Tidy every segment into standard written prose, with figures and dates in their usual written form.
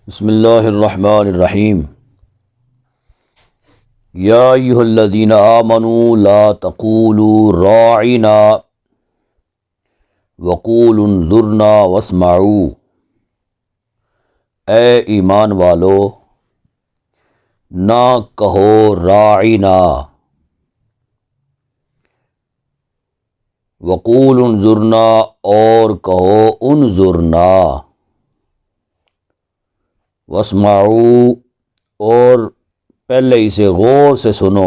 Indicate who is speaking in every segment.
Speaker 1: بسم اللہ الرحمن الرحیم یا ایھا الذین آمنوا لا تقولوا راعنا وقولوا انظرنا واسمعوا، اے ایمان والو نہ کہو راعنا وقولوا انظرنا اور کہو انظرنا واسمعوا اور پہلے اسے غور سے سنو۔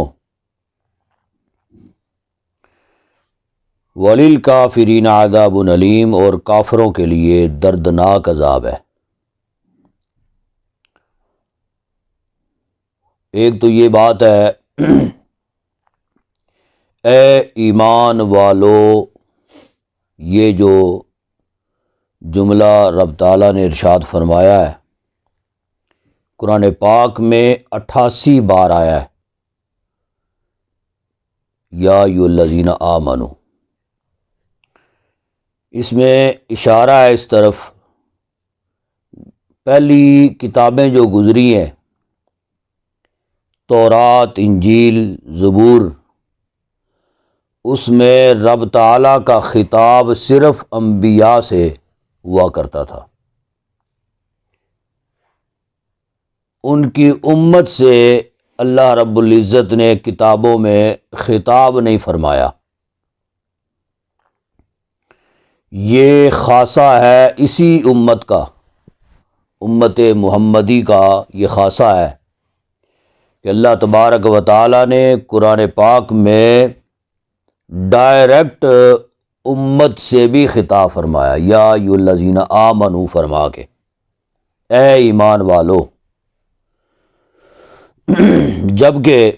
Speaker 1: وَلِلْكَافِرِينَ عَذَابٌ علیم، اور کافروں کے لیے دردناک عذاب ہے۔ ایک تو یہ بات ہے اے ایمان والو، یہ جو جملہ رب تعالیٰ نے ارشاد فرمایا ہے قرآن پاک میں 88 بار آیا ہے، یا ایھا الذین آمنوا۔ اس میں اشارہ ہے اس طرف پہلی کتابیں جو گزری ہیں، تورات، انجیل، زبور، اس میں رب تعالیٰ کا خطاب صرف انبیاء سے ہوا کرتا تھا، ان کی امت سے اللہ رب العزت نے کتابوں میں خطاب نہیں فرمایا۔ یہ خاصہ ہے اسی امت کا، امت محمدی کا یہ خاصہ ہے کہ اللہ تبارک و تعالیٰ نے قرآن پاک میں ڈائریکٹ امت سے بھی خطاب فرمایا، یا ایھا الذین آمنوا فرما کے، اے ایمان والو۔ جبکہ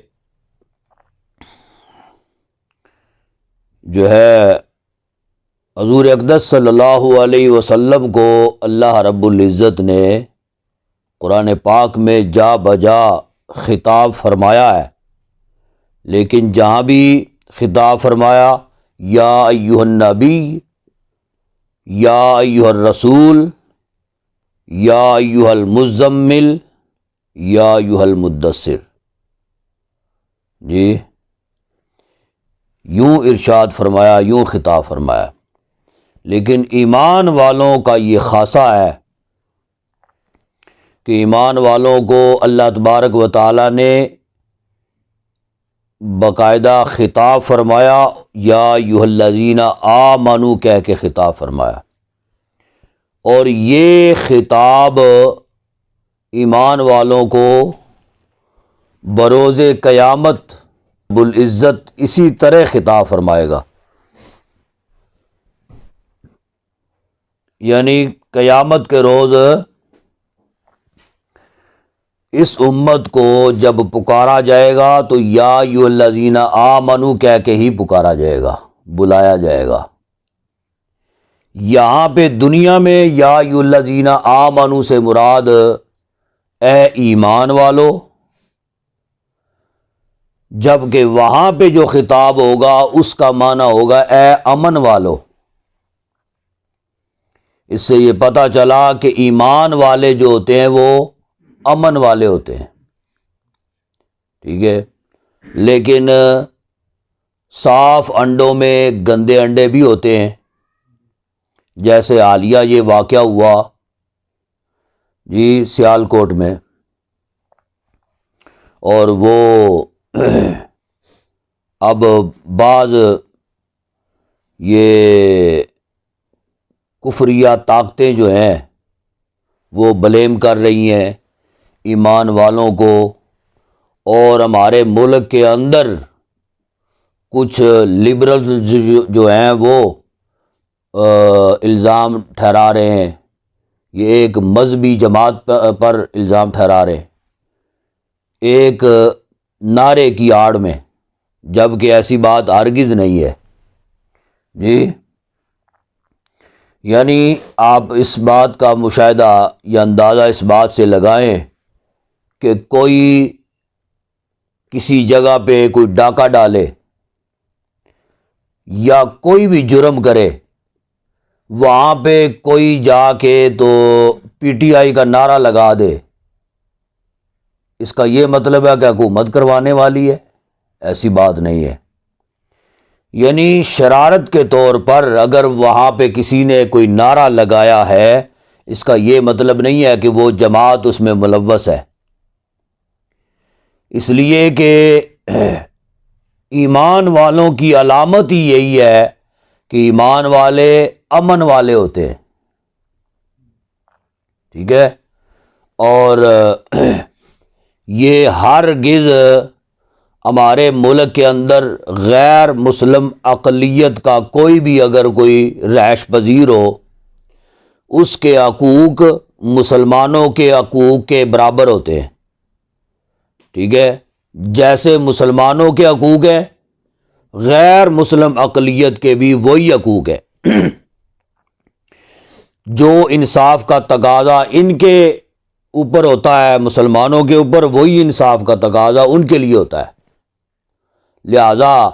Speaker 1: جو ہے حضور اقدس صلی اللہ علیہ وسلم کو اللہ رب العزت نے قرآن پاک میں جا بجا خطاب فرمایا ہے، لیکن جہاں بھی خطاب فرمایا یا ایھا النبی، یا ایھا الرسول، یا ایھا المزمل، یا ایھا المدثر، جی یوں ارشاد فرمایا، یوں خطاب فرمایا۔ لیکن ایمان والوں کا یہ خاصہ ہے کہ ایمان والوں کو اللہ تبارک و تعالیٰ نے باقاعدہ خطاب فرمایا، یا ایھا الذین آمنوا کہہ کے خطاب فرمایا، اور یہ خطاب ایمان والوں کو بروز قیامت بالعزت اسی طرح خطاب فرمائے گا، یعنی قیامت کے روز اس امت کو جب پکارا جائے گا تو یا ایھا الذین آمنوا کہہ کے ہی پکارا جائے گا، بلایا جائے گا۔ یہاں پہ دنیا میں یا ایھا الذین آمنوا سے مراد اے ایمان والو، جبکہ وہاں پہ جو خطاب ہوگا اس کا معنی ہوگا اے امن والو۔ اس سے یہ پتہ چلا کہ ایمان والے جو ہوتے ہیں وہ امن والے ہوتے ہیں، ٹھیک ہے، لیکن صاف انڈوں میں گندے انڈے بھی ہوتے ہیں، جیسے حالیہ یہ واقعہ ہوا جی سیالکوٹ میں، اور وہ اب بعض یہ کفریہ طاقتیں جو ہیں وہ بلیم کر رہی ہیں ایمان والوں کو، اور ہمارے ملک کے اندر کچھ لبرل جو ہیں وہ الزام ٹھہرا رہے ہیں، یہ ایک مذہبی جماعت پر الزام ٹھہرا رہے ہیں ایک نعرے کی آڑ میں، جبکہ ایسی بات ہرگز نہیں ہے، جی یعنی آپ اس بات کا مشاہدہ یا اندازہ اس بات سے لگائیں کہ کوئی کسی جگہ پہ کوئی ڈاکہ ڈالے یا کوئی بھی جرم کرے، وہاں پہ کوئی جا کے تو پی ٹی آئی کا نعرہ لگا دے، اس کا یہ مطلب ہے کہ حکومت کروانے والی ہے؟ ایسی بات نہیں ہے۔ یعنی شرارت کے طور پر اگر وہاں پہ کسی نے کوئی نعرہ لگایا ہے، اس کا یہ مطلب نہیں ہے کہ وہ جماعت اس میں ملوث ہے، اس لیے کہ ایمان والوں کی علامت ہی یہی ہے کہ ایمان والے امن والے ہوتے ہیں، ٹھیک ہے؟ اور یہ ہرگز ہمارے ملک کے اندر غیر مسلم اقلیت کا کوئی بھی اگر کوئی رہائش پذیر ہو، اس کے حقوق مسلمانوں کے حقوق کے برابر ہوتے ہیں، ٹھیک ہے؟ جیسے مسلمانوں کے حقوق ہیں، غیر مسلم اقلیت کے بھی وہی حقوق ہیں۔ جو انصاف کا تقاضا ان کے اوپر ہوتا ہے مسلمانوں کے اوپر، وہی انصاف کا تقاضا ان کے لیے ہوتا ہے۔ لہذا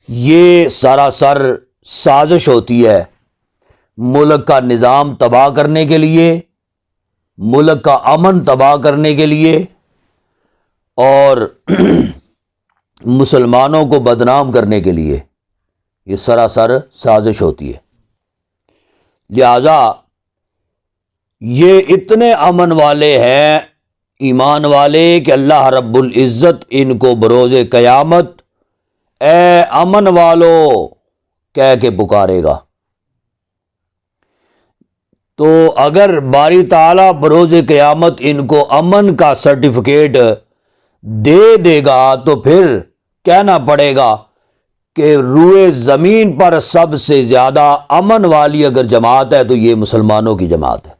Speaker 1: یہ سراسر سازش ہوتی ہے ملک کا نظام تباہ کرنے کے لیے، ملک کا امن تباہ کرنے کے لیے، اور مسلمانوں کو بدنام کرنے کے لیے، یہ سراسر سازش ہوتی ہے۔ لہذا یہ اتنے امن والے ہیں ایمان والے کہ اللہ رب العزت ان کو بروز قیامت اے امن والو کہہ کے پکارے گا۔ تو اگر باری تعالیٰ بروز قیامت ان کو امن کا سرٹیفکیٹ دے دے گا تو پھر کہنا پڑے گا کہ روئے زمین پر سب سے زیادہ امن والی اگر جماعت ہے تو یہ مسلمانوں کی جماعت ہے،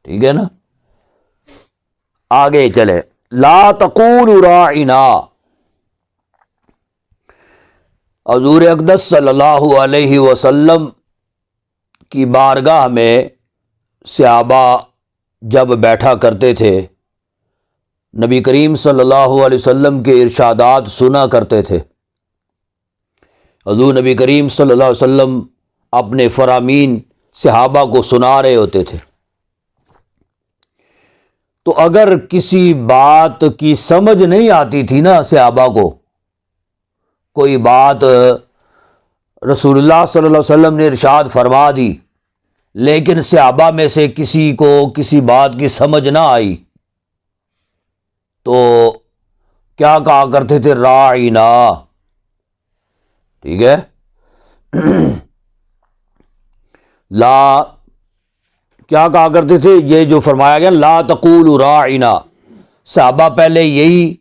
Speaker 1: ٹھیک ہے نا؟ آگے چلے، لا تقولوا راعنا، حضور اقدس صلی اللہ علیہ وسلم کی بارگاہ میں صحابہ جب بیٹھا کرتے تھے، نبی کریم صلی اللہ علیہ وسلم کے ارشادات سنا کرتے تھے، حضور نبی کریم صلی اللہ علیہ وسلم اپنے فرامین صحابہ کو سنا رہے ہوتے تھے۔ تو اگر کسی بات کی سمجھ نہیں آتی تھی نا صحابہ کو، کوئی بات رسول اللہ صلی اللہ علیہ وسلم نے ارشاد فرما دی لیکن صحابہ میں سے کسی کو کسی بات کی سمجھ نہ آئی، تو کیا کہا کرتے تھے؟ راعنا، ٹھیک ہے؟ لا کیا کہا کرتے تھے؟ یہ جو فرمایا گیا لا تقولوا راعنا، صحابہ پہلے یہی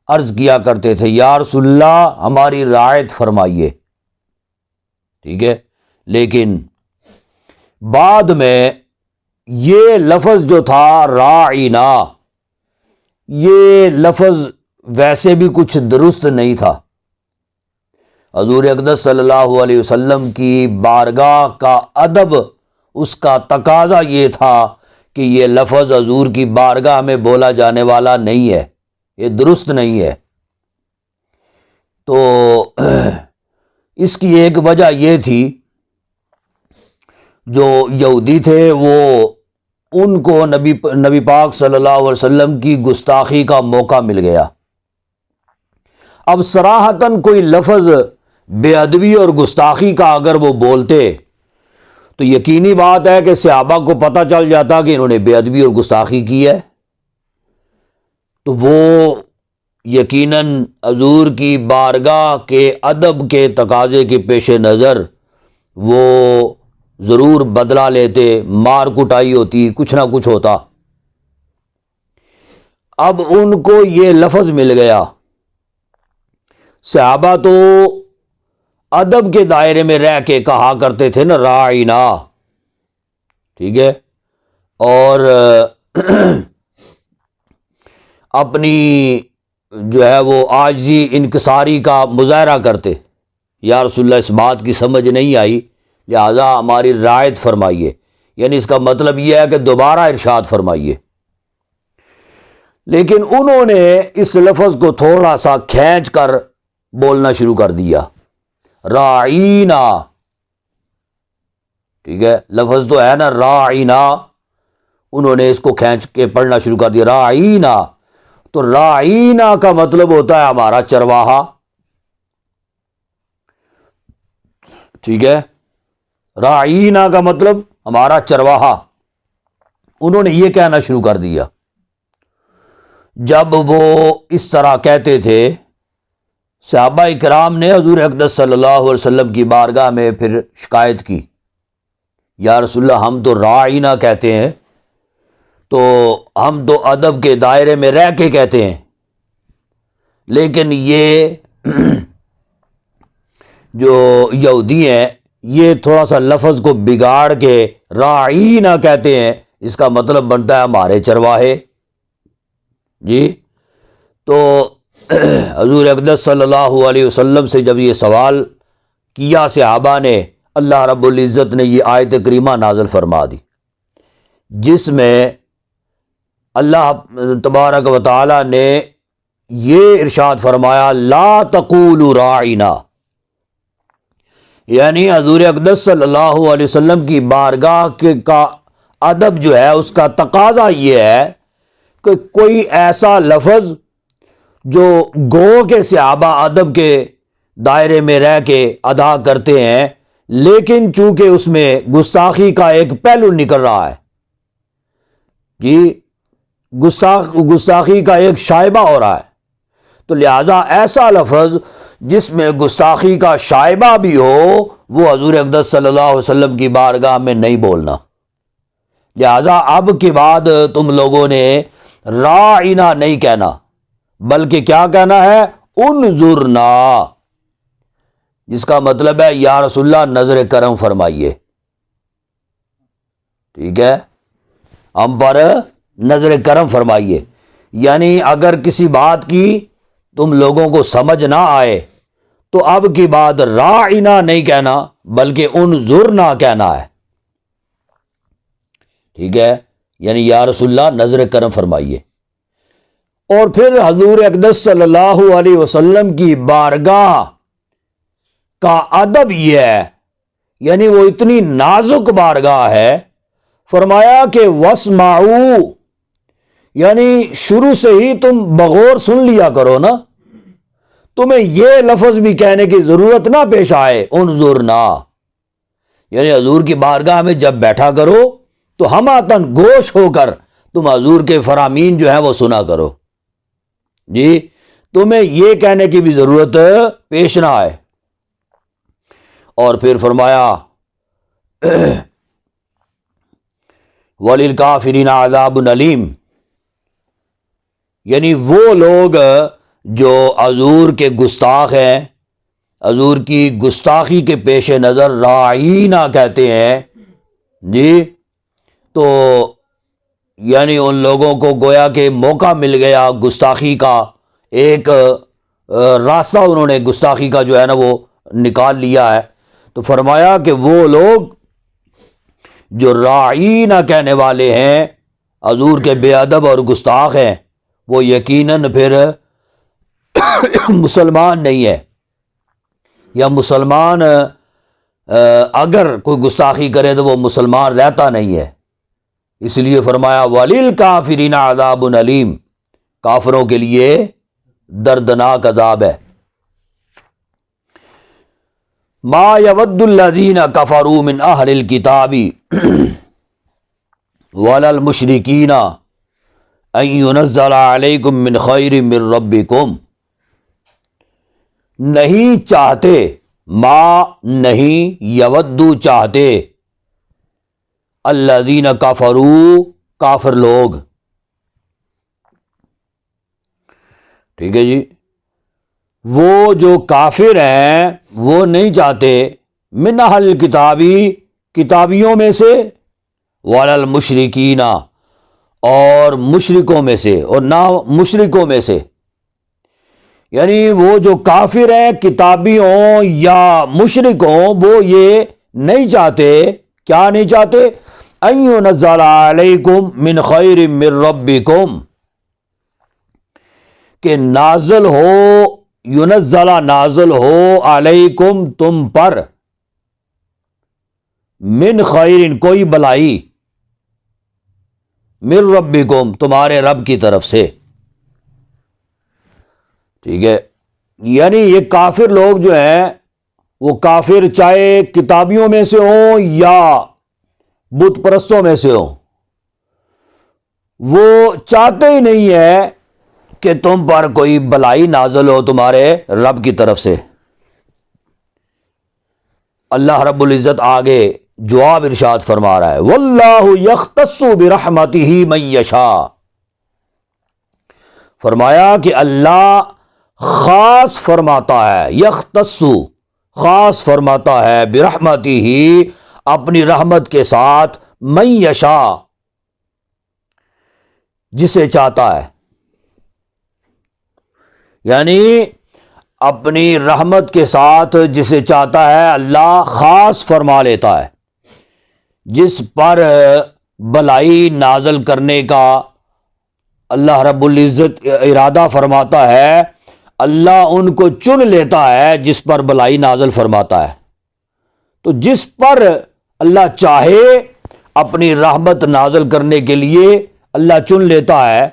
Speaker 1: عرض کیا کرتے تھے، یا رسول اللہ ہماری رعایت فرمائیے، ٹھیک ہے؟ لیکن بعد میں یہ لفظ جو تھا راعنا، یہ لفظ ویسے بھی کچھ درست نہیں تھا۔ حضور اقدس صلی اللہ علیہ وسلم کی بارگاہ کا ادب، اس کا تقاضا یہ تھا کہ یہ لفظ حضور کی بارگاہ میں بولا جانے والا نہیں ہے، یہ درست نہیں ہے۔ تو اس کی ایک وجہ یہ تھی، جو یہودی تھے وہ ان کو نبی پاک صلی اللہ علیہ وسلم کی گستاخی کا موقع مل گیا۔ اب صراحتاً کوئی لفظ بے ادبی اور گستاخی کا اگر وہ بولتے تو یقینی بات ہے کہ صحابہ کو پتہ چل جاتا کہ انہوں نے بے ادبی اور گستاخی کی ہے، تو وہ یقیناً حضور کی بارگاہ کے ادب کے تقاضے کے پیش نظر وہ ضرور بدلہ لیتے، مار کٹائی ہوتی، کچھ نہ کچھ ہوتا۔ اب ان کو یہ لفظ مل گیا، صحابہ تو ادب کے دائرے میں رہ کے کہا کرتے تھے نا راعنا، ٹھیک ہے؟ اور اپنی جو ہے وہ عاجزی انکساری کا مظاہرہ کرتے، یا رسول اللہ اس بات کی سمجھ نہیں آئی لہذا ہماری رعایت فرمائیے، یعنی اس کا مطلب یہ ہے کہ دوبارہ ارشاد فرمائیے۔ لیکن انہوں نے اس لفظ کو تھوڑا سا کھینچ کر بولنا شروع کر دیا، راعینا، ٹھیک ہے، لفظ تو ہے نا راعینا، انہوں نے اس کو کھینچ کے پڑھنا شروع کر دیا راعینا، تو راعینا کا مطلب ہوتا ہے ہمارا چرواہا، ٹھیک ہے، راعینا کا مطلب ہمارا چرواہا، انہوں نے یہ کہنا شروع کر دیا۔ جب وہ اس طرح کہتے تھے، صحابہ اکرام نے حضور اقدس صلی اللہ علیہ وسلم کی بارگاہ میں پھر شکایت کی، یا رسول اللہ ہم تو راعینا کہتے ہیں، تو ہم تو ادب کے دائرے میں رہ کے کہتے ہیں، لیکن یہ جو یہودی ہیں یہ تھوڑا سا لفظ کو بگاڑ کے راعینا کہتے ہیں، اس کا مطلب بنتا ہے ہمارے چرواہے۔ جی، تو حضور اقدس صلی اللہ علیہ وسلم سے جب یہ سوال کیا صحابہ نے، اللہ رب العزت نے یہ آیت کریمہ نازل فرما دی، جس میں اللہ تبارک و تعالی نے یہ ارشاد فرمایا لا تقولوا راعنا، یعنی حضور اقدس صلی اللہ علیہ وسلم کی بارگاہ کا ادب جو ہے اس کا تقاضا یہ ہے کہ کوئی ایسا لفظ جو گو کے صحابہ ادب کے دائرے میں رہ کے ادا کرتے ہیں، لیکن چونکہ اس میں گستاخی کا ایک پہلو نکل رہا ہے، جی گستاخی کا ایک شائبہ ہو رہا ہے، تو لہذا ایسا لفظ جس میں گستاخی کا شائبہ بھی ہو وہ حضور اقدس صلی اللہ علیہ وسلم کی بارگاہ میں نہیں بولنا۔ لہذا اب کے بعد تم لوگوں نے راعنا نہیں کہنا، بلکہ کیا کہنا ہے انظرنا، جس کا مطلب ہے یا رسول اللہ نظر کرم فرمائیے، ٹھیک ہے، ہم پر نظر کرم فرمائیے، یعنی اگر کسی بات کی تم لوگوں کو سمجھ نہ آئے تو اب کی بات راعنا نہیں کہنا بلکہ انظرنا کہنا ہے، ٹھیک ہے، یعنی یا رسول اللہ نظر کرم فرمائیے۔ اور پھر حضور اقدس صلی اللہ علیہ وسلم کی بارگاہ کا ادب یہ ہے، یعنی وہ اتنی نازک بارگاہ ہے، فرمایا کہ واسمعوا، یعنی شروع سے ہی تم بغور سن لیا کرو نا، تمہیں یہ لفظ بھی کہنے کی ضرورت نہ پیش آئے انظرنا، یعنی حضور کی بارگاہ میں جب بیٹھا کرو تو ہماتن گوش ہو کر تم حضور کے فرامین جو ہیں وہ سنا کرو، جی تمہیں یہ کہنے کی بھی ضرورت پیش نہ آئے۔ اور پھر فرمایا وَلِلْكَافِرِينَ عَذَابٌ أَلِيمٌ، یعنی وہ لوگ جو حضور کے گستاخ ہیں، حضور کی گستاخی کے پیش نظر راعینا کہتے ہیں، جی تو یعنی ان لوگوں کو گویا کہ موقع مل گیا گستاخی کا، ایک راستہ انہوں نے گستاخی کا جو ہے نا وہ نکال لیا ہے، تو فرمایا کہ وہ لوگ جو راعینا کہنے والے ہیں، حضور کے بے ادب اور گستاخ ہیں، وہ یقیناً پھر مسلمان نہیں ہے، یا مسلمان اگر کوئی گستاخی کرے تو وہ مسلمان رہتا نہیں ہے، اس لیے فرمایا وَلِلْكَافِرِينَ عَذَابٌ أَلِيمٌ، کافروں کے لیے دردناک عذاب ہے۔ ما يود الذين كفروا من اهل الكتاب ولا المشركين ان ينزل عليكم من خير من ربكم، نہیں چاہتے، ما نہیں، یودو چاہتے، الذین کفروا کافر لوگ، ٹھیک ہے جی، وہ جو کافر ہیں وہ نہیں چاہتے، من اہل الکتابی کتابیوں میں سے، ولا المشرکین اور مشرکوں میں سے، اور نہ مشرکوں میں سے، یعنی وہ جو کافر ہیں کتابی ہوں یا مشرک ہوں وہ یہ نہیں چاہتے، کیا نہیں چاہتے، ان ينزل علیکم من خیر من ربکم، کہ نازل ہو، ینزل نازل ہو، علیکم تم پر، من خیر کوئی بلائی، من ربکم تمہارے رب کی طرف سے. ٹھیک ہے، یعنی یہ کافر لوگ جو ہیں وہ کافر چاہے کتابیوں میں سے ہوں یا بت پرستوں میں سے ہوں، وہ چاہتے ہی نہیں ہے کہ تم پر کوئی بلائی نازل ہو تمہارے رب کی طرف سے. اللہ رب العزت آگے جواب ارشاد فرما رہا ہے، واللہ یختص برحمتہ من یشاء. فرمایا کہ اللہ خاص فرماتا ہے، یختص خاص فرماتا ہے، برحمتہ اپنی رحمت کے ساتھ، من یشاء جسے چاہتا ہے. یعنی اپنی رحمت کے ساتھ جسے چاہتا ہے اللہ خاص فرما لیتا ہے. جس پر بلائی نازل کرنے کا اللہ رب العزت ارادہ فرماتا ہے، اللہ ان کو چن لیتا ہے جس پر بلائی نازل فرماتا ہے. تو جس پر اللہ چاہے اپنی رحمت نازل کرنے کے لیے اللہ چن لیتا ہے،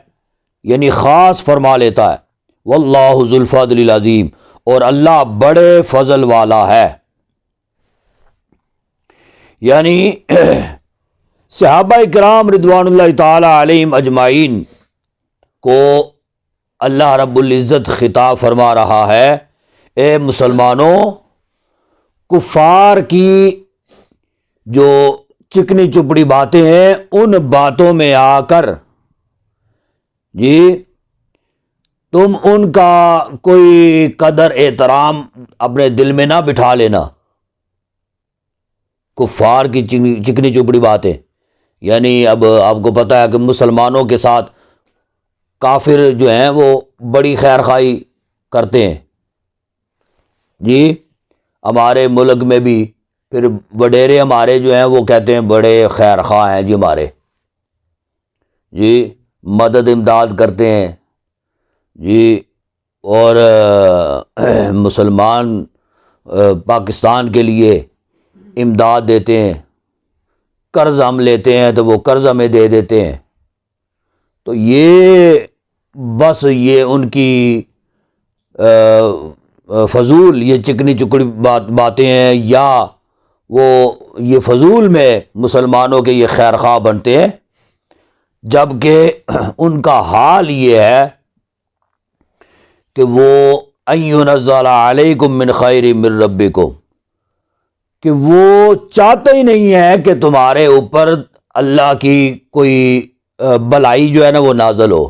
Speaker 1: یعنی خاص فرما لیتا ہے. واللہ ذو الفضل العظیم، اور اللہ بڑے فضل والا ہے. یعنی صحابہ کرام رضوان اللہ تعالی علیہم اجمعین کو اللہ رب العزت خطاب فرما رہا ہے، اے مسلمانوں، کفار کی جو چکنی چپڑی باتیں ہیں ان باتوں میں آ کر جی تم ان کا کوئی قدر احترام اپنے دل میں نہ بٹھا لینا. کفار کی چکنی چپڑی باتیں، یعنی اب آپ کو پتہ ہے کہ مسلمانوں کے ساتھ کافر جو ہیں وہ بڑی خیر خواہی کرتے ہیں. جی ہمارے ملک میں بھی پھر وڈیرے ہمارے جو ہیں وہ کہتے ہیں بڑے خیر خواہ ہیں جی ہمارے، جی مدد امداد کرتے ہیں جی، اور مسلمان پاکستان کے لیے امداد دیتے ہیں، قرض ہم لیتے ہیں تو وہ قرض ہمیں دے دیتے ہیں. تو یہ بس یہ ان کی فضول یہ چکنی چکڑی باتیں ہیں، یا وہ یہ فضول میں مسلمانوں کے یہ خیر خواہ بنتے ہیں، جبکہ ان کا حال یہ ہے کہ وہ ان ینزل علیکم من خیر من ربکم، کہ وہ چاہتے ہی نہیں ہے کہ تمہارے اوپر اللہ کی کوئی بلائی جو ہے نا وہ نازل ہو.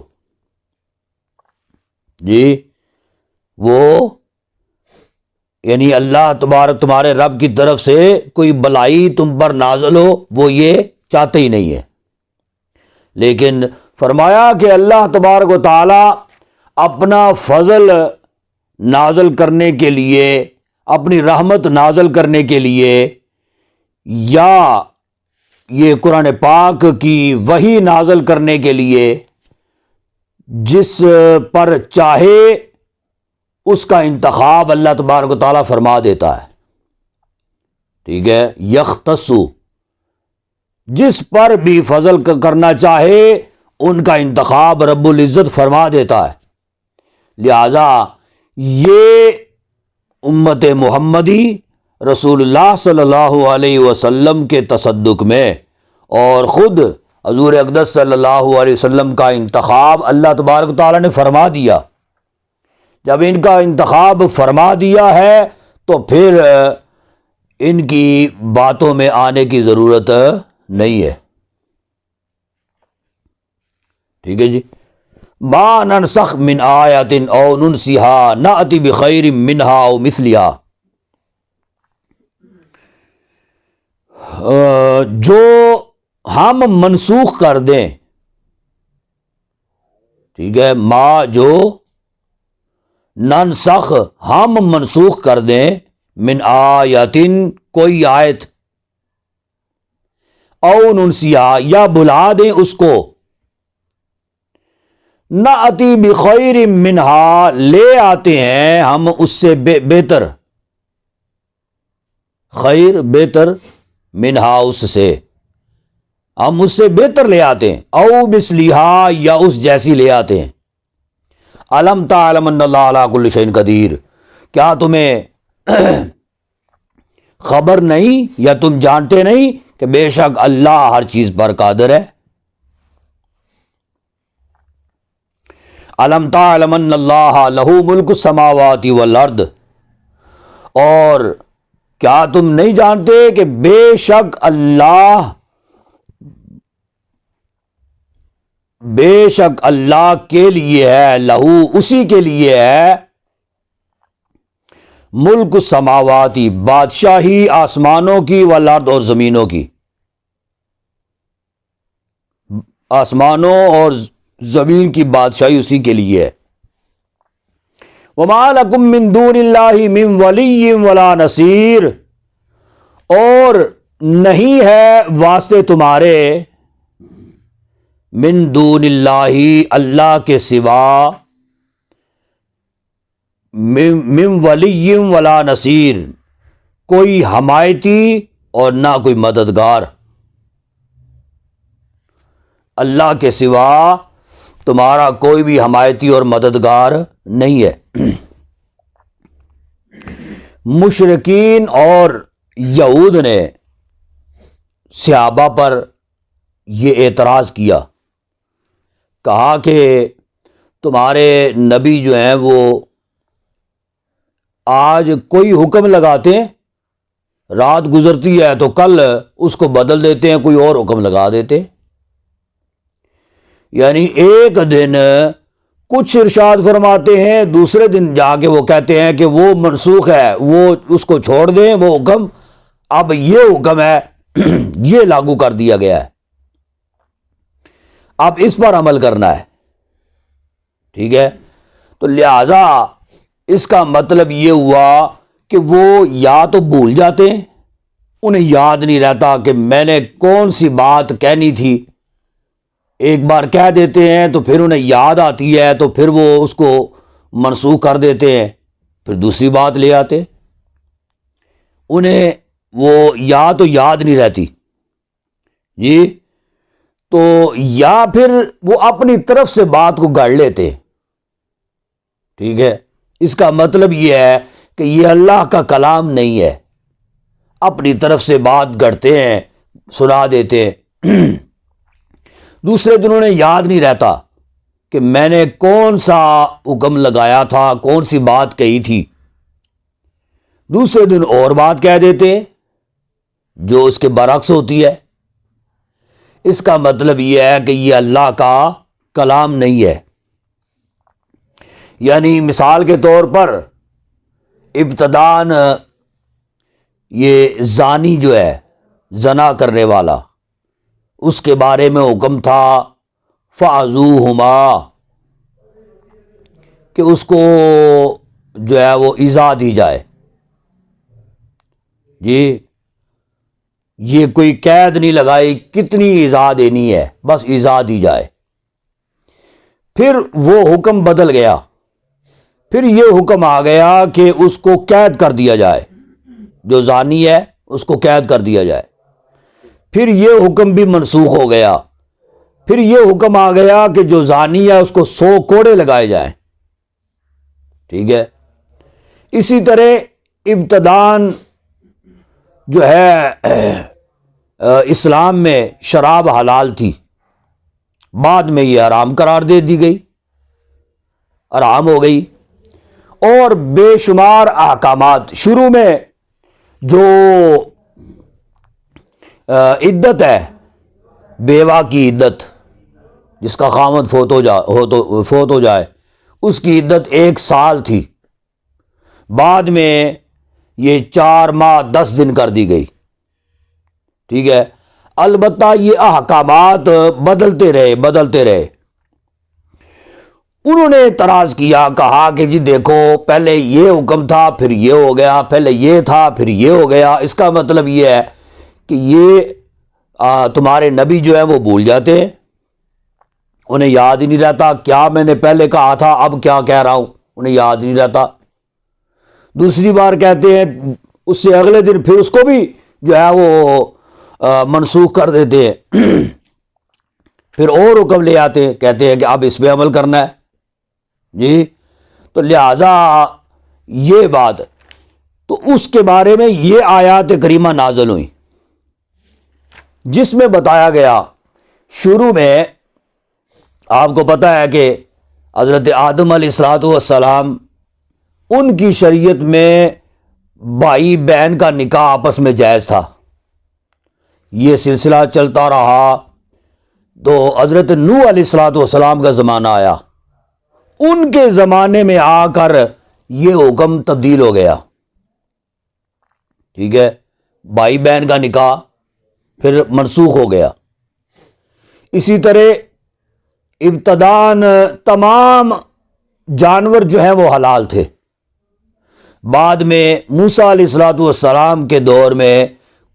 Speaker 1: جی وہ یعنی اللہ تمہارے رب کی طرف سے کوئی بلائی تم پر نازل ہو، وہ یہ چاہتے ہی نہیں ہے. لیکن فرمایا کہ اللہ تبارک و تعالی اپنا فضل نازل کرنے کے لیے، اپنی رحمت نازل کرنے کے لیے، یا یہ قرآن پاک کی وحی نازل کرنے کے لیے جس پر چاہے اس کا انتخاب اللہ تبارک و تعالیٰ فرما دیتا ہے. ٹھیک ہے، یختص جس پر بھی فضل کرنا چاہے ان کا انتخاب رب العزت فرما دیتا ہے. لہذا یہ امت محمدی رسول اللہ صلی اللہ علیہ وسلم کے تصدق میں اور خود حضور اقدس صلی اللہ علیہ وسلم کا انتخاب اللہ تبارک و تعالیٰ نے فرما دیا. جب ان کا انتخاب فرما دیا ہے تو پھر ان کی باتوں میں آنے کی ضرورت نہیں ہے. ٹھیک ہے جی، ما ننسخ من آیات او ننسیہا نأتی بخیر منہا او مثلیہا. جو ہم منسوخ کر دیں، ٹھیک ہے، ما جو ننسخ ہم منسوخ کر دیں، من آیاتن کوئی آیت، او ننسیہا یا بھلا دیں اس کو، نأتی بخیر منہا لے آتے ہیں ہم اس سے بہتر. خیر بہتر منہا اس سے، ہم اس سے بہتر لے آتے ہیں، او مثلیہا یا اس جیسی لے آتے ہیں۔ الم تعلم ان اللہ علی کل شیء قدیر، کیا تمہیں خبر نہیں یا تم جانتے نہیں کہ بے شک اللہ ہر چیز پر قادر ہے۔ الم تعلم ان اللہ لہ ملک السماوات والارض، اور کیا تم نہیں جانتے کہ بے شک اللہ کے لیے ہے، لہو اسی کے لیے ہے، ملک السماواتی بادشاہی آسمانوں کی، والارض اور زمینوں کی، آسمانوں اور زمین کی بادشاہی اسی کے لیے ہے۔ وَمَا لَكُم مِّن دُونِ اللَّهِ مِن وَلِيٍّ وَلَا نَصِيرٍ، اور نہیں ہے واسطے تمہارے، من دون اللہ اللہ کے سوا، من ولی ولا نصیر کوئی حمایتی اور نہ کوئی مددگار، اللہ کے سوا تمہارا کوئی بھی حمایتی اور مددگار نہیں ہے۔ مشرکین اور یہود نے صحابہ پر یہ اعتراض کیا، کہا کہ تمہارے نبی جو ہیں وہ آج کوئی حکم لگاتے ہیں، رات گزرتی ہے تو کل اس کو بدل دیتے ہیں، کوئی اور حکم لگا دیتے ہیں، یعنی ایک دن کچھ ارشاد فرماتے ہیں، دوسرے دن جا کے وہ کہتے ہیں کہ وہ منسوخ ہے، وہ اس کو چھوڑ دیں، وہ حکم اب یہ حکم ہے، یہ لاگو کر دیا گیا ہے، اب اس پر عمل کرنا ہے، ٹھیک ہے۔ تو لہذا اس کا مطلب یہ ہوا کہ وہ یا تو بھول جاتے ہیں، انہیں یاد نہیں رہتا کہ میں نے کون سی بات کہنی تھی، ایک بار کہہ دیتے ہیں تو پھر انہیں یاد آتی ہے تو پھر وہ اس کو منسوخ کر دیتے ہیں، پھر دوسری بات لے آتے، انہیں وہ یا تو یاد نہیں رہتی جی، تو یا پھر وہ اپنی طرف سے بات کو گڑھ لیتے، ٹھیک ہے۔ اس کا مطلب یہ ہے کہ یہ اللہ کا کلام نہیں ہے، اپنی طرف سے بات گڑھتے ہیں، سنا دیتے ہیں، دوسرے دن انہیں یاد نہیں رہتا کہ میں نے کون سا حکم لگایا تھا، کون سی بات کہی تھی، دوسرے دن اور بات کہہ دیتے ہیں جو اس کے برعکس ہوتی ہے۔ اس کا مطلب یہ ہے کہ یہ اللہ کا کلام نہیں ہے۔ یعنی مثال کے طور پر ابتداً یہ زانی جو ہے، زنا کرنے والا، اس کے بارے میں حکم تھا فَعَزُوهُمَا، کہ اس کو جو ہے وہ ایذا دی جائے، جی یہ کوئی قید نہیں لگائی کتنی ایذا دینی ہے، بس ایذا دی جائے۔ پھر وہ حکم بدل گیا، پھر یہ حکم آ گیا کہ اس کو قید کر دیا جائے، جو زانی ہے اس کو قید کر دیا جائے، پھر یہ حکم بھی منسوخ ہو گیا، پھر یہ حکم آ گیا کہ جو زانی ہے اس کو 100 کوڑے لگائے جائیں، ٹھیک ہے۔ اسی طرح ابتداً جو ہے اسلام میں شراب حلال تھی، بعد میں یہ حرام قرار دے دی گئی، حرام ہو گئی، اور بے شمار احکامات۔ شروع میں جو عدت ہے، بیوہ کی عدت، جس کا خاوند فوت ہو جائے، اس کی عدت 1 سال تھی، بعد میں یہ 4 ماہ 10 دن کر دی گئی، ٹھیک ہے۔ البتہ یہ احکامات بدلتے رہے۔ انہوں نے اعتراض کیا، کہا کہ جی دیکھو پہلے یہ حکم تھا، پھر یہ ہو گیا، پہلے یہ تھا، پھر یہ ہو گیا۔ اس کا مطلب یہ ہے کہ یہ تمہارے نبی جو ہیں وہ بھول جاتے ہیں، انہیں یاد ہی نہیں رہتا کیا میں نے پہلے کہا تھا، اب کیا کہہ رہا ہوں، انہیں یاد نہیں رہتا۔ دوسری بار کہتے ہیں، اس سے اگلے دن پھر اس کو بھی جو ہے وہ منسوخ کر دیتے ہیں، پھر اور حکم لے آتے ہیں، کہتے ہیں کہ اب اس پہ عمل کرنا ہے جی۔ تو لہذا یہ بات، تو اس کے بارے میں یہ آیات کریمہ نازل ہوئی جس میں بتایا گیا، شروع میں آپ کو پتہ ہے کہ حضرت آدم علیہ الصلوۃ والسلام، ان کی شریعت میں بھائی بہن کا نکاح آپس میں جائز تھا۔ یہ سلسلہ چلتا رہا تو حضرت نوح علیہ الصلوۃ والسلام کا زمانہ آیا، ان کے زمانے میں آ کر یہ حکم تبدیل ہو گیا، ٹھیک ہے، بھائی بہن کا نکاح پھر منسوخ ہو گیا۔ اسی طرح ابتداً تمام جانور جو ہیں وہ حلال تھے، بعد میں موسیٰ علیہ الصلوۃ والسلام کے دور میں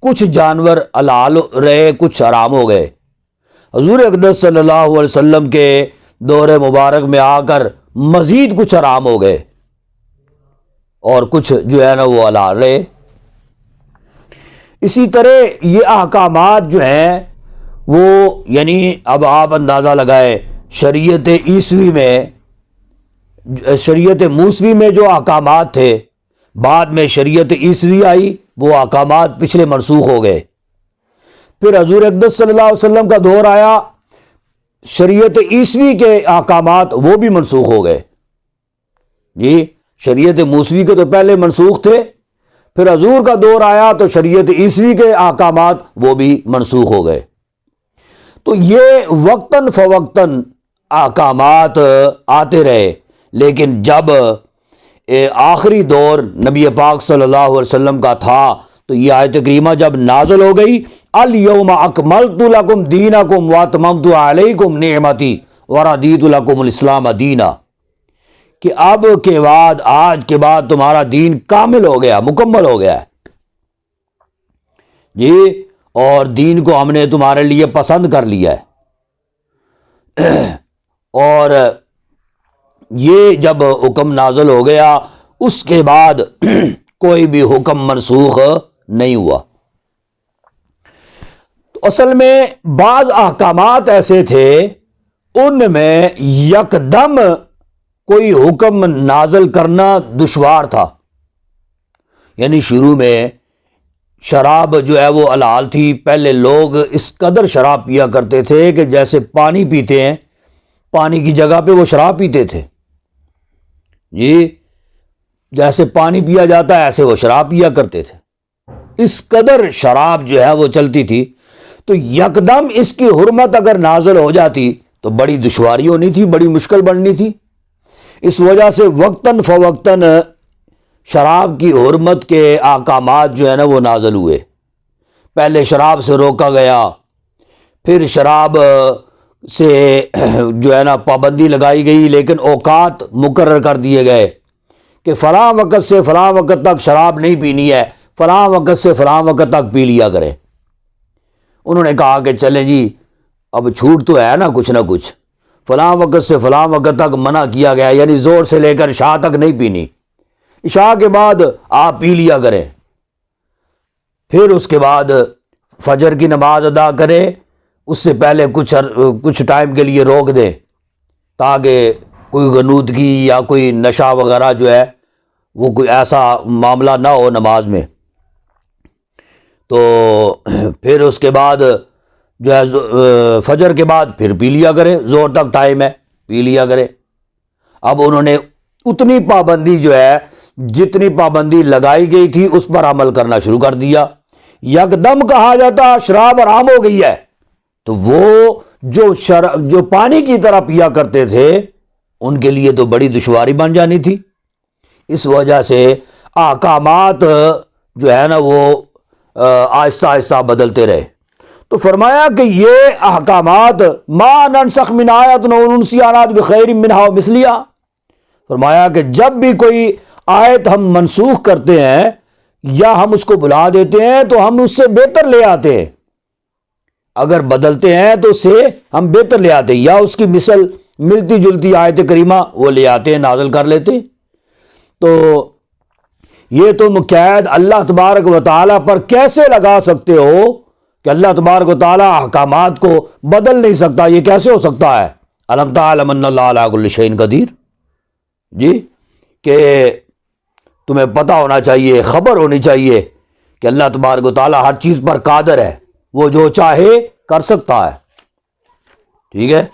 Speaker 1: کچھ جانور حلال رہے، کچھ حرام ہو گئے۔ حضور اقدس صلی اللہ علیہ وسلم کے دور مبارک میں آ کر مزید کچھ حرام ہو گئے اور کچھ جو ہے نا وہ حلال رہے۔ اسی طرح یہ احکامات جو ہیں وہ، یعنی اب آپ اندازہ لگائے، شریعت عیسوی میں، شریعت موسوی میں جو احکامات تھے، بعد میں شریعت عیسوی آئی، وہ احکامات پچھلے منسوخ ہو گئے۔ پھر حضور اقدس صلی اللہ علیہ وسلم کا دور آیا، شریعت عیسوی کے احکامات وہ بھی منسوخ ہو گئے جی۔ شریعت موسوی کے تو پہلے منسوخ تھے، پھر حضور کا دور آیا تو شریعت عیسوی کے احکامات وہ بھی منسوخ ہو گئے۔ تو یہ وقتاً فوقتاً احکامات آتے رہے، لیکن جب آخری دور نبی پاک صلی اللہ علیہ وسلم کا تھا تو یہ آیت کریمہ جب نازل ہو گئی، الیوم اکملت لکم دینکم واتممت علیکم نعمتی ورضیت لکم الاسلام دینا، کہ اب کے بعد، آج کے بعد تمہارا دین کامل ہو گیا، مکمل ہو گیا ہے جی، اور دین کو ہم نے تمہارے لیے پسند کر لیا ہے۔ اور یہ جب حکم نازل ہو گیا، اس کے بعد کوئی بھی حکم منسوخ نہیں ہوا۔ تو اصل میں بعض احکامات ایسے تھے، ان میں یکدم کوئی حکم نازل کرنا دشوار تھا۔ یعنی شروع میں شراب جو ہے وہ حلال تھی، پہلے لوگ اس قدر شراب پیا کرتے تھے کہ جیسے پانی پیتے ہیں، پانی کی جگہ پہ وہ شراب پیتے تھے جی، جیسے پانی پیا جاتا ہے ایسے وہ شراب پیا کرتے تھے، اس قدر شراب جو ہے وہ چلتی تھی۔ تو یکدم اس کی حرمت اگر نازل ہو جاتی تو بڑی دشواری ہونی تھی، بڑی مشکل بننی تھی۔ اس وجہ سے وقتاً فوقتاً شراب کی حرمت کے احکامات جو ہے نا وہ نازل ہوئے۔ پہلے شراب سے روکا گیا، پھر شراب سے جو ہے نا پابندی لگائی گئی، لیکن اوقات مقرر کر دیے گئے کہ فلاں وقت سے فلاں وقت تک شراب نہیں پینی ہے، فلاں وقت سے فلاں وقت تک پی لیا کرے۔ انہوں نے کہا کہ چلیں جی، اب چھوٹ تو ہے نا کچھ، فلاں وقت سے فلاں وقت تک منع کیا گیا، یعنی زور سے لے کر عشاء تک نہیں پینی، عشاء کے بعد آپ پی لیا کریں، پھر اس کے بعد فجر کی نماز ادا کریں، اس سے پہلے کچھ ٹائم کے لیے روک دیں تاکہ کوئی غنودگی یا کوئی نشہ وغیرہ جو ہے وہ کوئی ایسا معاملہ نہ ہو نماز میں۔ تو پھر اس کے بعد جو ہے فجر کے بعد پھر پی لیا کرے، زور تک ٹائم ہے، پی لیا کرے۔ اب انہوں نے اتنی پابندی جو ہے، جتنی پابندی لگائی گئی تھی اس پر عمل کرنا شروع کر دیا۔ یکدم کہا جاتا شراب حرام ہو گئی ہے تو وہ جو پانی کی طرح پیا کرتے تھے ان کے لیے تو بڑی دشواری بن جانی تھی۔ اس وجہ سے احکامات جو ہے نا وہ آہستہ آہستہ بدلتے رہے۔ تو فرمایا کہ یہ احکامات ما ننسخ من آیت او ننسیها نأتی بخیر منها ومثلها، فرمایا کہ جب بھی کوئی آیت ہم منسوخ کرتے ہیں یا ہم اس کو بلا دیتے ہیں تو ہم اس سے بہتر لے آتے ہیں، اگر بدلتے ہیں تو اس سے ہم بہتر لے آتے ہیں، یا اس کی مثل ملتی جلتی آیت کریمہ وہ لے آتے ہیں، نازل کر لیتے ہیں۔ تو یہ تم قید اللہ تبارک و تعالیٰ پر کیسے لگا سکتے ہو کہ اللہ تبارک و تعالیٰ احکامات کو بدل نہیں سکتا، یہ کیسے ہو سکتا ہے؟ الم تعلم ان اللہ علی کل شیء قدیر، جی کہ تمہیں پتہ ہونا چاہیے، خبر ہونی چاہیے کہ اللہ تبارک و تعالیٰ ہر چیز پر قادر ہے، وہ جو چاہے کر سکتا ہے۔ ٹھیک ہے،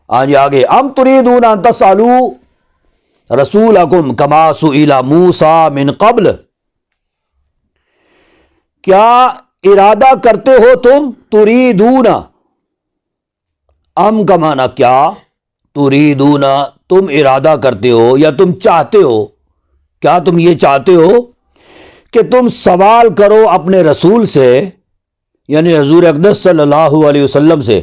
Speaker 1: آج آگے، ام تریدون ان تسألوا رسولکم کما سئل موسیٰ من قبل، کیا ارادہ کرتے ہو تم؟ تریدون، ام کا معنی کیا، تریدون تم ارادہ کرتے ہو یا تم چاہتے ہو، کیا تم یہ چاہتے ہو کہ تم سوال کرو اپنے رسول سے، یعنی حضور اقدس صلی اللہ علیہ وسلم سے،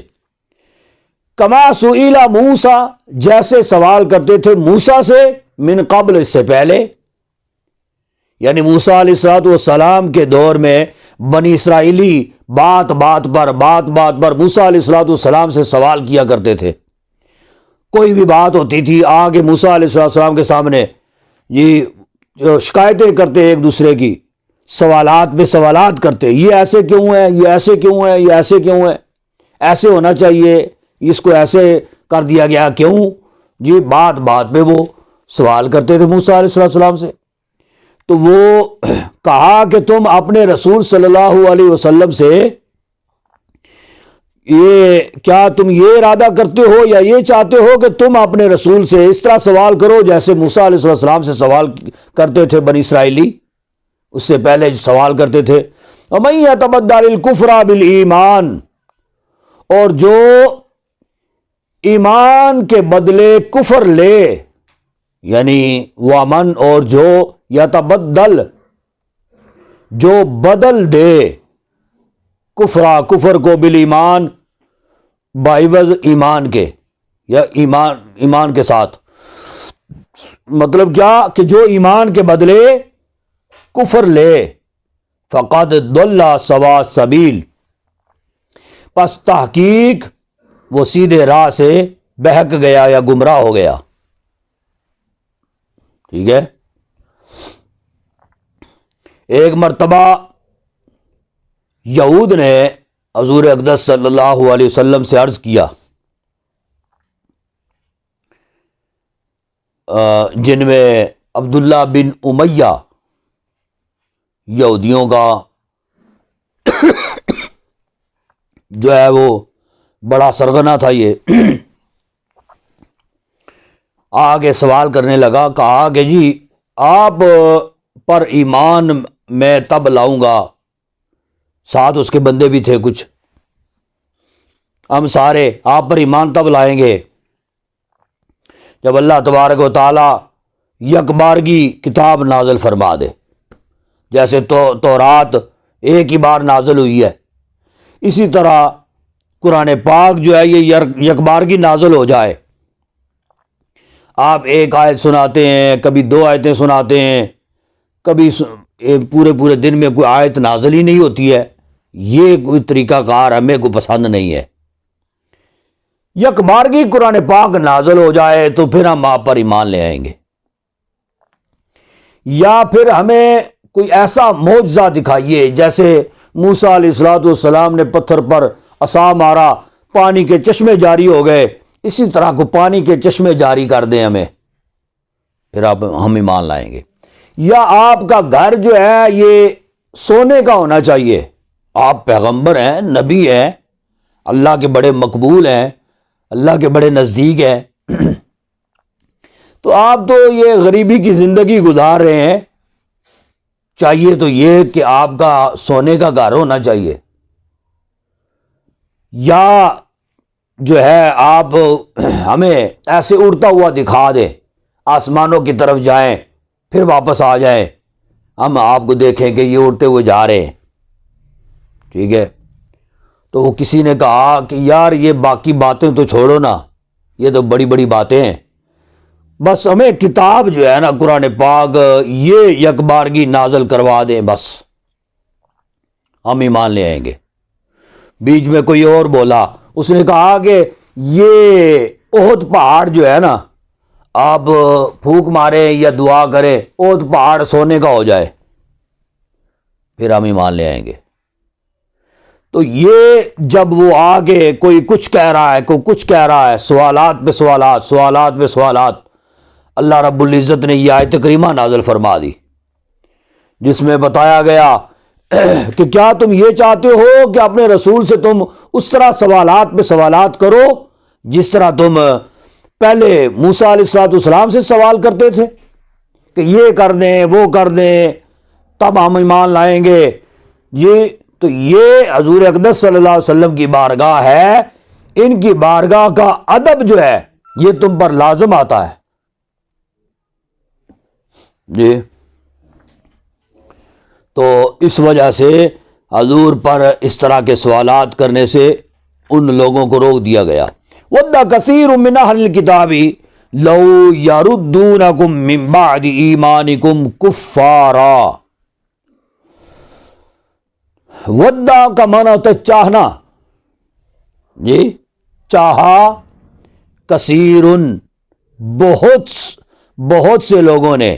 Speaker 1: کما سئل موسیٰ، جیسے سوال کرتے تھے موسیٰ سے، من قبل، اس سے پہلے، یعنی موسیٰ علیہ السلام کے دور میں بنی اسرائیلی بات بات پر موسیٰ علیہ السلام سے سوال کیا کرتے تھے۔ کوئی بھی بات ہوتی تھی آگے موسیٰ علیہ السلام کے سامنے یہ جو شکایتیں کرتے ایک دوسرے کی، سوالات پہ سوالات کرتے، یہ ایسے کیوں ہے، یہ ایسے کیوں ہے، یہ ایسے کیوں ہے، ایسے ہونا چاہیے، اس کو ایسے کر دیا گیا کیوں، جی بات بات پہ وہ سوال کرتے تھے موسیٰ علیہ السلام سے۔ تو وہ کہا کہ تم اپنے رسول صلی اللہ علیہ وسلم سے یہ کیا تم یہ ارادہ کرتے ہو یا یہ چاہتے ہو کہ تم اپنے رسول سے اس طرح سوال کرو جیسے موسیٰ علیہ السلام سے سوال کرتے تھے بنی اسرائیلی، اس سے پہلے سوال کرتے تھے۔ وَمَن يَتَبَدَّلِ الْكُفْرَ بِالْإِيمَانِ، اور جو ایمان کے بدلے کفر لے، یعنی وَمَن، اور جو یتبدل، جو بدل دے، کفر کو بالایمان، بعوض ایمان کے، یا ایمان کے ساتھ، مطلب کیا کہ جو ایمان کے بدلے کفر لے، فقد ضل سواء السبیل، پس تحقیق وہ سیدھے راہ سے بہک گیا یا گمراہ ہو گیا۔ ٹھیک ہے، ایک مرتبہ یہود نے حضور اقدس صلی اللہ علیہ وسلم سے عرض کیا، جن میں عبداللہ بن امیہ یہودیوں کا جو ہے وہ بڑا سرغنہ تھا، یہ آگے سوال کرنے لگا، کہا کہ جی آپ پر ایمان میں تب لاؤں گا، ساتھ اس کے بندے بھی تھے کچھ، ہم سارے آپ پر ایمان تب لائیں گے جب اللہ تبارک و تعالیٰ یکبارگی کتاب نازل فرما دے، جیسے تورات ایک ہی بار نازل ہوئی ہے، اسی طرح قرآن پاک جو ہے یہ یکبارگی نازل ہو جائے۔ آپ ایک آیت سناتے ہیں، کبھی دو آیتیں سناتے ہیں، کبھی پورے دن میں کوئی آیت نازل ہی نہیں ہوتی ہے، یہ کوئی طریقہ کار ہمیں کو پسند نہیں ہے۔ یکبارگی قرآن پاک نازل ہو جائے تو پھر ہم آپ پر ایمان لے آئیں گے، یا پھر ہمیں کوئی ایسا معجزہ دکھائیے جیسے موسیٰ علیہ السلام نے پتھر پر عصا مارا، پانی کے چشمے جاری ہو گئے، اسی طرح کو پانی کے چشمے جاری کر دیں ہمیں، پھر ہم ایمان لائیں گے۔ یا آپ کا گھر جو ہے یہ سونے کا ہونا چاہیے، آپ پیغمبر ہیں، نبی ہیں، اللہ کے بڑے مقبول ہیں، اللہ کے بڑے نزدیک ہیں، تو آپ تو یہ غریبی کی زندگی گزار رہے ہیں، چاہیے تو یہ کہ آپ کا سونے کا گھر ہونا چاہیے، یا جو ہے آپ ہمیں ایسے اڑتا ہوا دکھا دیں، آسمانوں کی طرف جائیں پھر واپس آ جائیں، ہم آپ کو دیکھیں کہ یہ اڑتے ہوئے جا رہے ہیں۔ ٹھیک ہے، تو وہ کسی نے کہا کہ یار یہ باقی باتیں تو چھوڑو نا، یہ تو بڑی بڑی باتیں ہیں، بس ہمیں کتاب جو ہے نا قرآن پاک یہ یکبارگی نازل کروا دیں، بس ہم ایمان لے آئیں گے۔ بیچ میں کوئی اور بولا، اس نے کہا کہ یہ احد پہاڑ جو ہے نا، آپ پھونک ماریں یا دعا کریں احد پہاڑ سونے کا ہو جائے، پھر ہم ایمان لے آئیں گے۔ تو یہ جب وہ آگے کوئی کچھ کہہ رہا ہے، کوئی کچھ کہہ رہا ہے، سوالات پہ سوالات، سوالات پہ سوالات، اللہ رب العزت نے یہ آیت کریمہ نازل فرما دی جس میں بتایا گیا کہ کیا تم یہ چاہتے ہو کہ اپنے رسول سے تم اس طرح سوالات پہ سوالات کرو جس طرح تم پہلے موسیٰ علیہ السلام سے سوال کرتے تھے کہ یہ کر دیں وہ کر دیں تب ہم ایمان لائیں گے؟ تو یہ حضور اقدس صلی اللہ علیہ وسلم کی بارگاہ ہے، ان کی بارگاہ کا ادب جو ہے یہ تم پر لازم آتا ہے جی۔ تو اس وجہ سے حضور پر اس طرح کے سوالات کرنے سے ان لوگوں کو روک دیا گیا۔ وَدَّ كَثِيرٌ مِّنْ أَهْلِ الْكِتَابِ لَوْ يَرُدُّونَكُم مِّن بَعْدِ إِيمَانِكُمْ كُفَّارًا۔ وَدَّ کا معنی ہوتا ہے چاہنا جی، چاہا، کثیرن بہت سے لوگوں نے،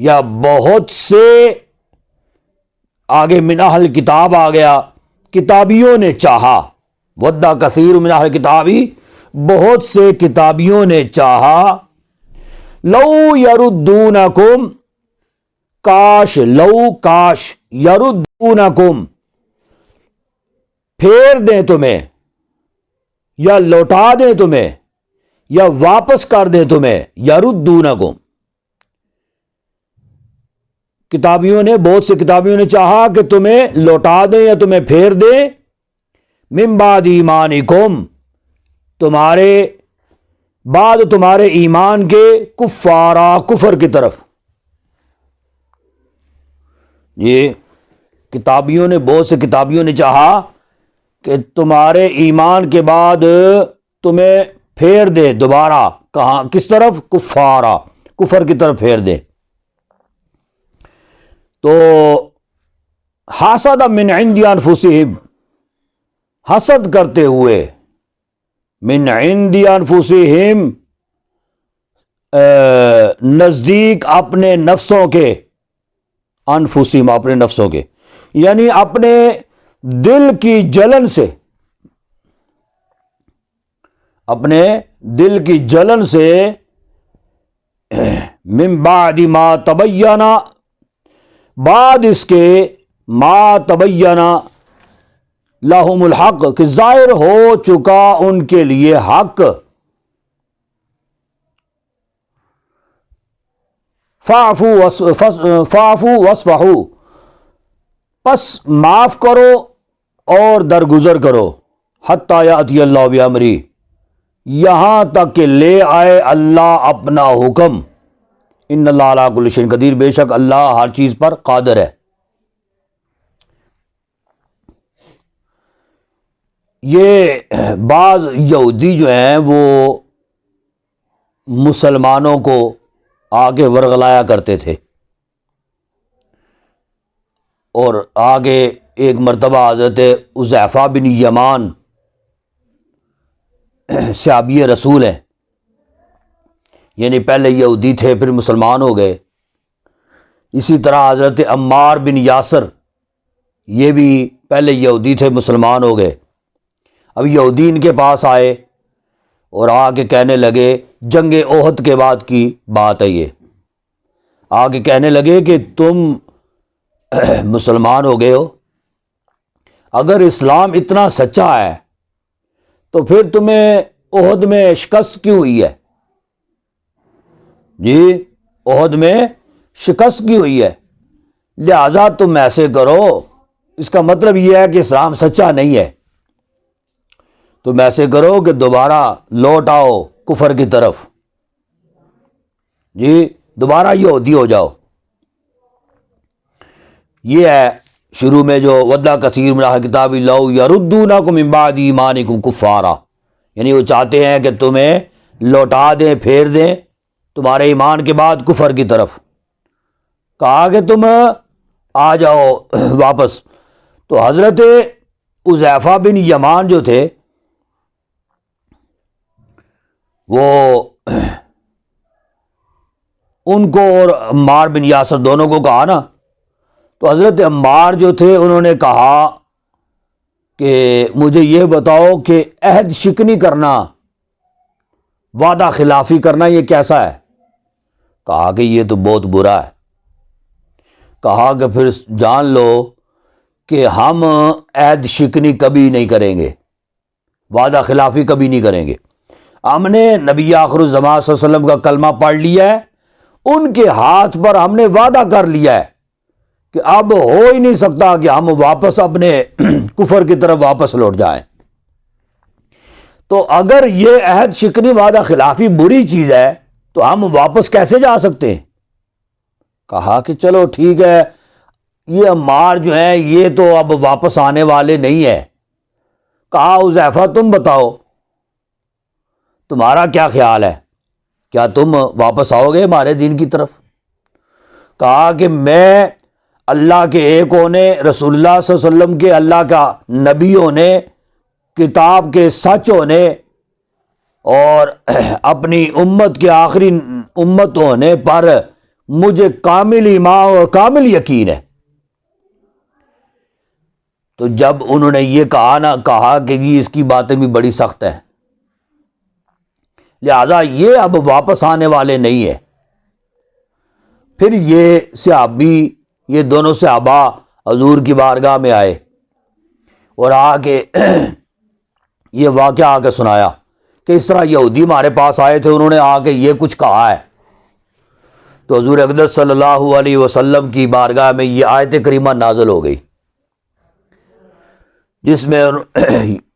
Speaker 1: یا بہت سے، آگے من اہل کتاب آ گیا، کتابیوں نے چاہا۔ ودّ کثیر من اہل کتابی، بہت سے کتابیوں نے چاہا، لو یردونکم، کاش، لو کاش، یردونکم، پھیر دیں تمہیں، یا لوٹا دیں تمہیں، یا واپس کر دیں تمہیں، یردونکم۔ کتابیوں نے، بہت سے کتابیوں نے چاہا کہ تمہیں لوٹا دیں یا تمہیں پھیر دیں، من بعد ایمانکم، تمہارے بعد تمہارے ایمان کے، کفارا، کفر کی طرف۔ یہ کتابیوں نے، بہت سے کتابیوں نے چاہا کہ تمہارے ایمان کے بعد تمہیں پھیر دے دوبارہ، کہاں، کس طرف؟ کفارا، کفر کی طرف پھیر دے۔ تو حسد من عند انفسہم، حسد کرتے ہوئے، من عند انفسہم، نزدیک اپنے نفسوں کے، انفسہم اپنے نفسوں کے، یعنی اپنے دل کی جلن سے، اپنے دل کی جلن سے، من بعد ما تبین، بعد اس کے، ما تبین لہم الحق، کہ ظاہر ہو چکا ان کے لیے حق، فاعفوا واصفحوا، پس معاف کرو اور درگزر کرو، حتی یاتی اللہ بامری، یہاں تک کہ لے آئے اللہ اپنا حکم، ان اللہ علی کل شیء قدیر، بے شک اللہ ہر چیز پر قادر ہے۔ یہ بعض یہودی جو ہیں وہ مسلمانوں کو آگے ورغلایا کرتے تھے، اور آگے ایک مرتبہ حضرت حذیفہ بن یمان صحابی رسول ہیں، یعنی پہلے یہودی تھے پھر مسلمان ہو گئے، اسی طرح حضرت عمار بن یاسر، یہ بھی پہلے یہودی تھے مسلمان ہو گئے۔ اب یہودی ان کے پاس آئے اور آ کے کہنے لگے، جنگ احد کے بعد کی بات ہے یہ، آگے کہنے لگے کہ تم مسلمان ہو گئے ہو، اگر اسلام اتنا سچا ہے تو پھر تمہیں احد میں شکست کیوں ہوئی ہے؟ جی، احد میں شکست کی ہوئی ہے، لہذا تم ایسے کرو، اس کا مطلب یہ ہے کہ اسلام سچا نہیں ہے، تم ایسے کرو کہ دوبارہ لوٹ آؤ کفر کی طرف، جی، دوبارہ یہودی ہو جاؤ۔ یہ ہے شروع میں جو ودّ کثیر من اہل الکتاب لو یردونکم من بعد ایمانکم کفارا، یعنی وہ چاہتے ہیں کہ تمہیں لوٹا دیں، پھیر دیں تمہارے ایمان کے بعد کفر کی طرف، کہا کہ تم آ جاؤ واپس۔ تو حضرت حذیفہ بن یمان جو تھے وہ ان کو اور عمار بن یاسر دونوں کو کہا نا، تو حضرت عمار جو تھے انہوں نے کہا کہ مجھے یہ بتاؤ کہ عہد شکنی کرنا، وعدہ خلافی کرنا، یہ کیسا ہے؟ کہا کہ یہ تو بہت برا ہے۔ کہا کہ پھر جان لو کہ ہم عہد شکنی کبھی نہیں کریں گے، وعدہ خلافی کبھی نہیں کریں گے۔ ہم نے نبی آخر الزمان صلی اللہ علیہ وسلم کا کلمہ پڑھ لیا ہے، ان کے ہاتھ پر ہم نے وعدہ کر لیا ہے کہ اب ہو ہی نہیں سکتا کہ ہم واپس اپنے کفر کی طرف واپس لوٹ جائیں۔ تو اگر یہ عہد شکنی وعدہ خلافی بری چیز ہے تو ہم واپس کیسے جا سکتے ہیں؟ کہا کہ چلو ٹھیک ہے، یہ عمار جو ہیں یہ تو اب واپس آنے والے نہیں ہیں۔ کہا حذیفہ تم بتاؤ تمہارا کیا خیال ہے، کیا تم واپس آؤ گے ہمارے دین کی طرف؟ کہا کہ میں اللہ کے ایک ہونے، رسول اللہ صلی اللہ علیہ وسلم کے اللہ کا نبی ہونے، کتاب کے سچ ہونے اور اپنی امت کے آخری امت ہونے پر مجھے کامل ایمان اور کامل یقین ہے۔ تو جب انہوں نے یہ کہا کہ جی اس کی باتیں بھی بڑی سخت ہیں، لہذا یہ اب واپس آنے والے نہیں ہیں، پھر یہ صحابی، یہ دونوں صحابہ حضور کی بارگاہ میں آئے اور آ کے یہ واقعہ آ کے سنایا کہ اس طرح یہودی ہمارے پاس آئے تھے، انہوں نے آ کے یہ کچھ کہا ہے۔ تو حضور اقدس صلی اللہ علیہ وسلم کی بارگاہ میں یہ آیت کریمہ نازل ہو گئی، جس میں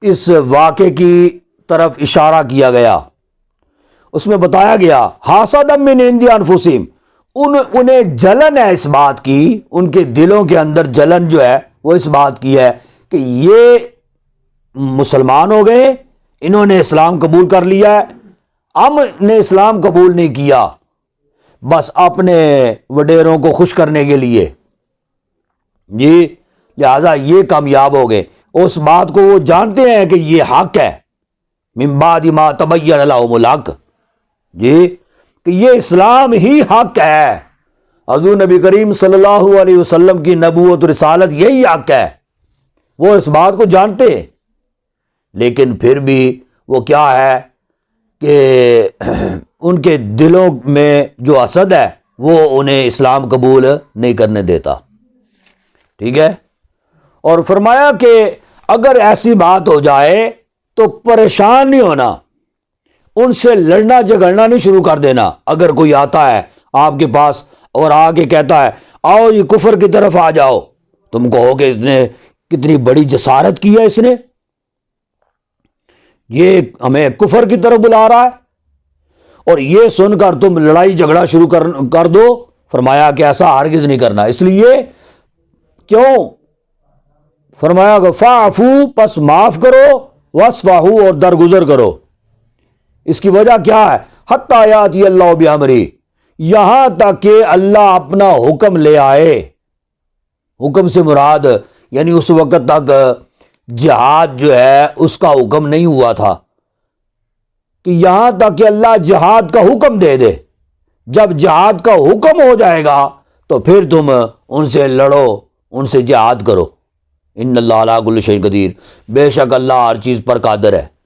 Speaker 1: اس واقعے کی طرف اشارہ کیا گیا۔ اس میں بتایا گیا حاسدا من عند انفسہم، انہیں جلن ہے اس بات کی، ان کے دلوں کے اندر جلن جو ہے وہ اس بات کی ہے کہ یہ مسلمان ہو گئے، انہوں نے اسلام قبول کر لیا ہے، ہم نے اسلام قبول نہیں کیا، بس اپنے وڈیروں کو خوش کرنے کے لیے جی، لہذا یہ کامیاب ہو گئے۔ اس بات کو وہ جانتے ہیں کہ یہ حق ہے، من بعد ما تبین لهم الحق، جی کہ یہ اسلام ہی حق ہے، حضور نبی کریم صلی اللہ علیہ وسلم کی نبوت و رسالت یہی حق ہے، وہ اس بات کو جانتے ہیں، لیکن پھر بھی وہ کیا ہے کہ ان کے دلوں میں جو حسد ہے وہ انہیں اسلام قبول نہیں کرنے دیتا، ٹھیک ہے۔ اور فرمایا کہ اگر ایسی بات ہو جائے تو پریشان نہیں ہونا، ان سے لڑنا جھگڑنا نہیں شروع کر دینا۔ اگر کوئی آتا ہے آپ کے پاس اور آ کے کہتا ہے آؤ یہ کفر کی طرف آ جاؤ، تم کہو کہ اس نے کتنی بڑی جسارت کی ہے، اس نے یہ ہمیں کفر کی طرف بلا رہا ہے، اور یہ سن کر تم لڑائی جھگڑا شروع کر دو۔ فرمایا کہ ایسا ہرگز نہیں کرنا، اس لیے کیوں؟ فرمایا کہ فاعفو، پس معاف کرو، واصفحوا، اور درگزر کرو۔ اس کی وجہ کیا ہے؟ حتی یاتی اللہ بامرہ، یہاں تک کہ اللہ اپنا حکم لے آئے۔ حکم سے مراد یعنی اس وقت تک جہاد جو ہے اس کا حکم نہیں ہوا تھا، کہ یہاں تک کہ اللہ جہاد کا حکم دے دے۔ جب جہاد کا حکم ہو جائے گا تو پھر تم ان سے لڑو، ان سے جہاد کرو۔ ان اللہ علی کل شیء قدیر، بے شک اللہ ہر چیز پر قادر ہے۔